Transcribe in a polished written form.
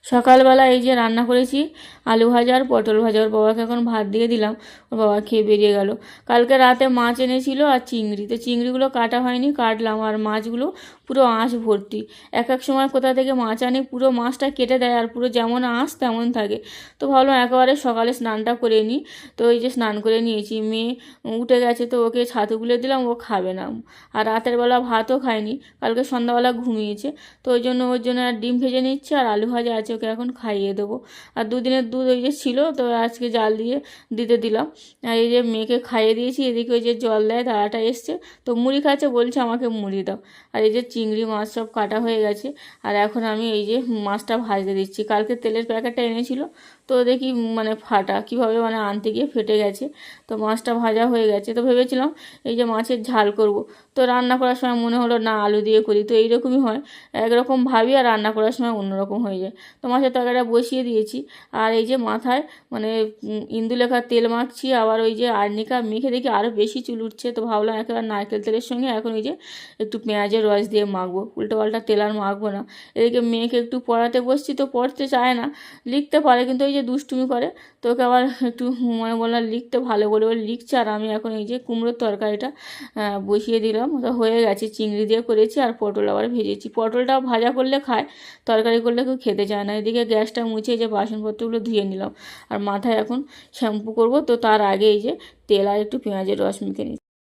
সকালবেলা এই যে রান্না করেছি আলু ভাজা আর পটল ভাজা। ওর বাবাকে এখন ভাত দিয়ে দিলাম, ওর বাবা খেয়ে বেরিয়ে গেল। কালকে রাতে মাছ এনেছিল আর চিংড়ি, তো চিংড়িগুলো কাটা হয়নি, কাটলাম। আর মাছগুলো পুরো আঁশ ভর্তি। এক এক সময় কোথা থেকে মাছ আনে পুরো মাছটা কেটে দেয় আর পুরো যেমন আঁশ তেমন থাকে। তো ভাবলাম একেবারে সকালে স্নানটা করে নিই। তো এই যে স্নান করে নিয়েছি, মেয়ে উঠে গেছে তো ওকে ছাতু গুলে দিলাম, ও খাবে না। আর রাতের বেলা ভাতও খায়নি, কালকে সন্ধ্যাবেলা ঘুমিয়েছে। তো ওই জন্য ওর জন্য আর ডিম ভেজে নিচ্ছে আর আলু ভাজা আছে, ওকে এখন খাইয়ে দেবো। আর দুদিনের দুধ ওই যে ছিল, তো আজকে জাল দিয়ে দিতে দিলাম। আর এই যে মেয়েকে খাইয়ে দিয়েছি, এদিকে ওই যে জল দেয় দাদাটা এসছে, তো মুড়ি খাচ্ছে, বলছে আমাকে মুড়ি দাও। আর এই যে চিংড়ি মাছ সব কাটা হয়ে গেছে, আর এখন আমি এই যে মাছটা ভাজতে দিচ্ছি। কালকে তেলের প্যাকেটটা এনেছিল, তো দেখি মানে ফাটা কীভাবে মানে আনতে গিয়ে ফেটে গেছে। তো মাছটা ভাজা হয়ে গেছে, তো ভেবেছিলাম এই যে মাছের ঝাল করব। তো রান্না করার সময় মনে হলো না আলু দিয়ে করি, তো এইরকমই হয়, একরকম ভাবি আর রান্না করার সময় অন্যরকম হয়ে যায়। তো মাছের তরকারিটা বসিয়ে দিয়েছি। আর এই যে মাথায় মানে ইন্দুলেখা তেল মাখছি, আবার ওই যে আর্নিকা মেখে দেখি আরও বেশি চুল উঠছে, তো ভাবলাম একেবারে নারকেল তেলের সঙ্গে এখন এই যে একটু পেঁয়াজের রস দিয়ে মাখবো, উল্টো পাল্টা তেল আর মাখবো না। এদিকে মেয়েকে একটু পড়াতে বসছি, তো পড়তে চায় না, লিখতে পারে কিন্তু ওই যে দুষ্টুমি করে। তো ওকে আবার একটু মানে বললাম লিখতে ভালো করে, বলে লিখছে। আর আমি এখন এই যে কুমড়োর তরকারিটা বসিয়ে দিলাম, তো হয়ে গেছে। চিংড়ি দিয়ে করেছি আর পটল আবার ভেজেছি। পটলটাও ভাজা করলে খায়, তরকারি করলে কেউ খেতে চায় না। এদিকে গ্যাসটা মুছে যে বাসনপত্রগুলো ধুয়ে নিলাম। আর মাথায় এখন শ্যাম্পু করব, তো তার আগে এই যে তেল আর একটু পেঁয়াজের রস মেখে নিচ্ছি।